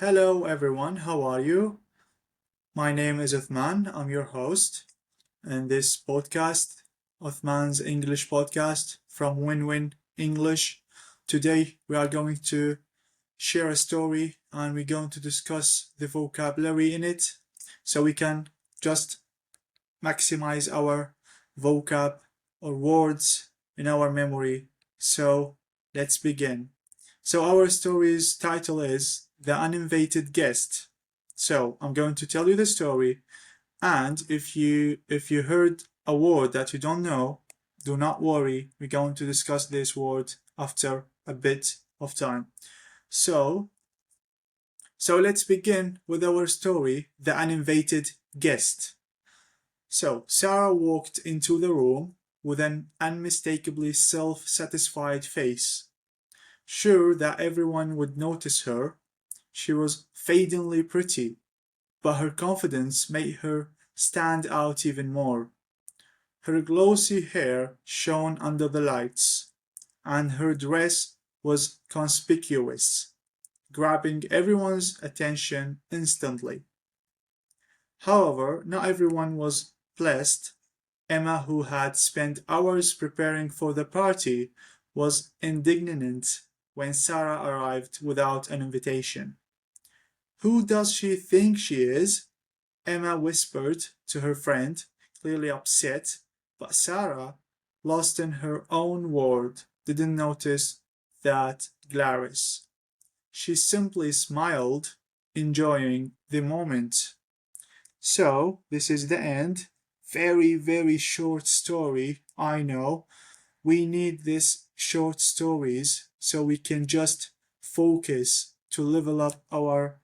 Hello everyone, how are you? My name is Uthman, I'm your host in this podcast, Uthman's English podcast from Win-Win English. Today we are going to share a story and we're going to discuss the vocabulary in it so we can just maximize our vocab or words in our memory. So let's begin. So our story's title is The Uninvited Guest. So I'm going to tell you the story, and if you heard a word that you don't know, do not worry. We're going to discuss this word after a bit of time. So let's begin with our story, The Uninvited Guest. So Sarah walked into the room with an unmistakably self-satisfied face. Sure that everyone would notice her, she was fadingly pretty, but her confidence made her stand out even more. Her glossy hair shone under the lights, and her dress was conspicuous, grabbing everyone's attention instantly. However, not everyone was pleased. Emma, who had spent hours preparing for the party, was indignant when Sarah arrived without an invitation. "Who does she think she is?" Emma whispered to her friend, clearly upset, but Sarah, lost in her own world, didn't notice that Glarus. She simply smiled, enjoying the moment. So, this is the end. Very, very short story, I know. We need these short stories so we can just focus to level up our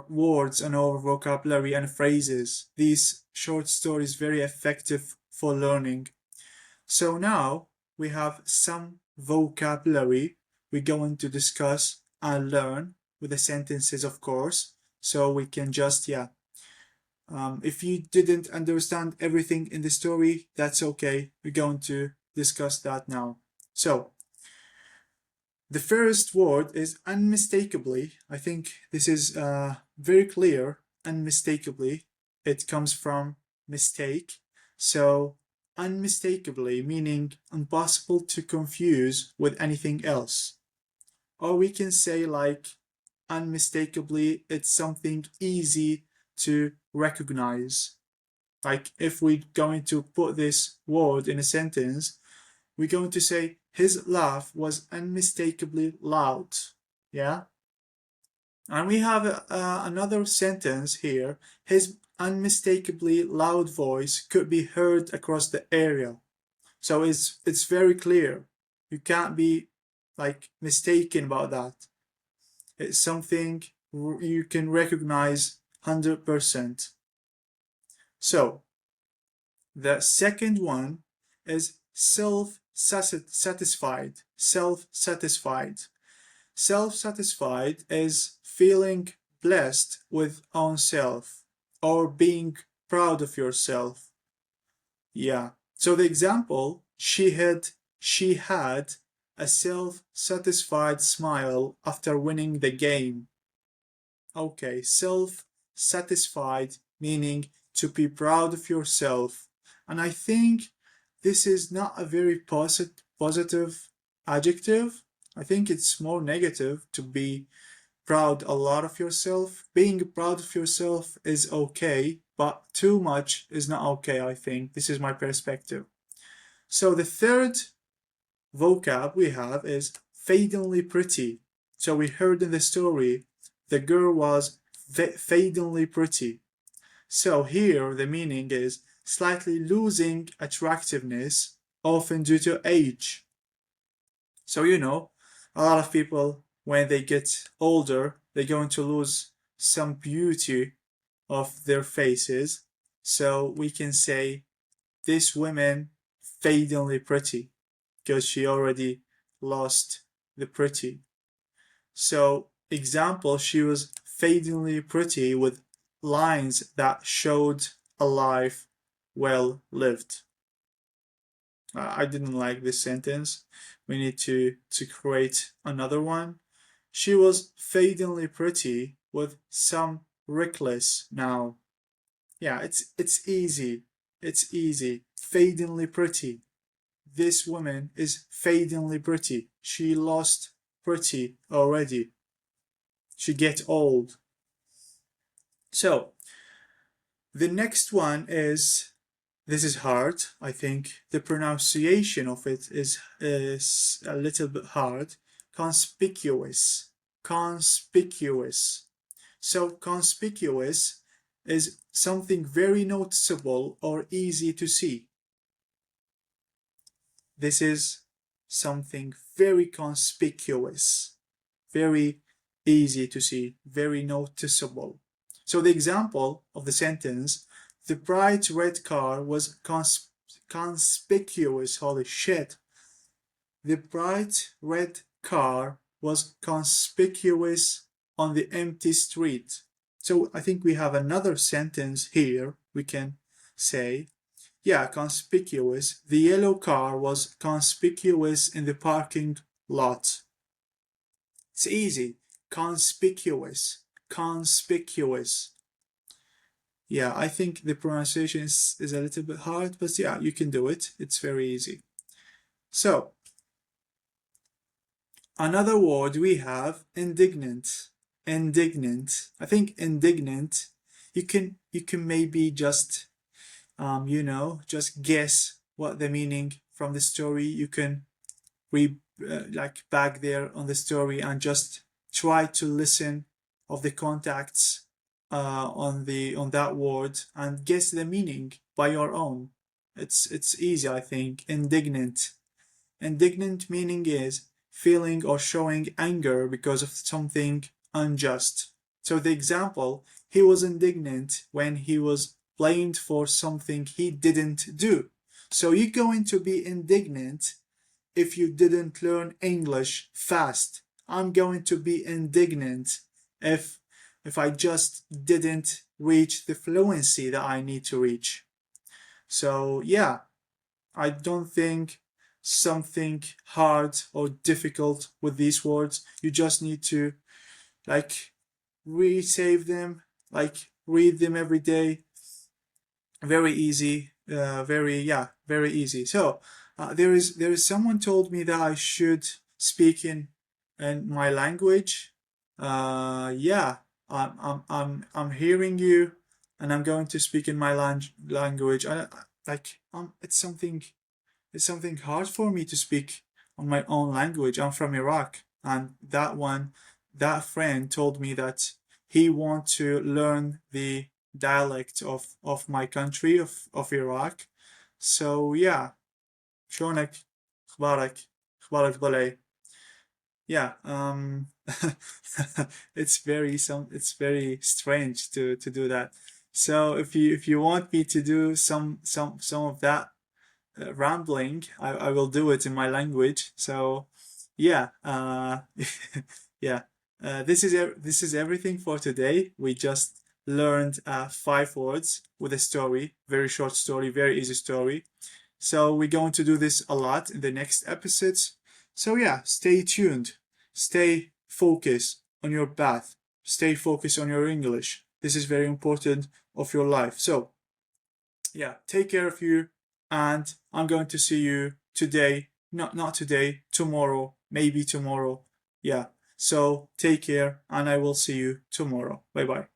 words and our vocabulary and phrases. These short stories very effective for learning. So now we have some vocabulary we're going to discuss and learn with the sentences, of course. So we can just, if you didn't understand everything in the story, that's okay. We're going to discuss that now. So the first word is unmistakably. I think this is very clear. Unmistakably, it comes from mistake. So unmistakably meaning impossible to confuse with anything else. Or we can say like unmistakably, it's something easy to recognize. Like if we're going to put this word in a sentence, we're going to say his laugh was unmistakably loud. Yeah? And we have another sentence here. His unmistakably loud voice could be heard across the area. So it's very clear. You can't be like mistaken about that. It's something you can recognize 100%. So the second one is self-satisfied. Self-satisfied. Self-satisfied is feeling blessed with oneself or being proud of yourself. Yeah. So the example, she had a self-satisfied smile after winning the game. Okay, self-satisfied meaning to be proud of yourself. And I think this is not a very positive adjective. I think it's more negative to be proud a lot of yourself. Being proud of yourself is okay, but too much is not okay, I think. This is my perspective. So the third vocab we have is fadingly pretty. So we heard in the story the girl was fadingly pretty. So here the meaning is slightly losing attractiveness, often due to age. So a lot of people when they get older, they're going to lose some beauty of their faces. So we can say this woman fadingly pretty because she already lost the pretty. So example, she was fadingly pretty with lines that showed a life well lived. I didn't like this sentence. We need to create another one. She was fadingly pretty with some reckless now. Yeah, it's easy. It's easy. Fadingly pretty. This woman is fadingly pretty. She lost pretty already. She get old. So the next one is, this is hard. I think the pronunciation of it is a little bit hard. Conspicuous. Conspicuous. So conspicuous is something very noticeable or easy to see. This is something very conspicuous, very easy to see, very noticeable. So the example of the sentence, the bright red car was conspicuous. Holy shit. The bright red car was conspicuous on the empty street. So I think we have another sentence here. We can say, yeah, conspicuous. The yellow car was conspicuous in the parking lot. It's easy. Conspicuous. Conspicuous. Yeah, I think the pronunciation is a little bit hard, but yeah, you can do it. It's very easy. So, another word we have, indignant. Indignant. I think indignant, you can maybe just just guess what the meaning from the story. You can read like back there on the story and just try to listen of the contacts on that word and guess the meaning by your own. It's easy, I think. Indignant. Indignant meaning is feeling or showing anger because of something unjust. So the example, he was indignant when he was blamed for something he didn't do. So you're going to be indignant if you didn't learn English fast. I'm going to be indignant if I just didn't reach the fluency that I need to reach. So yeah, I don't think something hard or difficult with these words. You just need to like resave them, like read them every day. Very easy. Very easy. So there is someone told me that I should speak in my language. Yeah, I'm hearing you, and I'm going to speak in my language. It's something hard for me to speak on my own language. I'm from Iraq, and that friend told me that he want to learn the dialect of my country of Iraq. So yeah, شلونك اخبارك اخبارك ضلعي. Yeah, it's very strange to do that. So if you want me to do some of that rambling, I will do it in my language. So yeah, yeah, this is everything for today. We just learned 5 words with a story, very short story, very easy story. So we're going to do this a lot in the next episodes. So yeah, stay tuned, stay focused on your path, stay focused on your English. This is very important of your life. So yeah, take care of you, and I'm going to see you today. Not today, tomorrow, maybe tomorrow. Yeah. So take care, and I will see you tomorrow. Bye bye.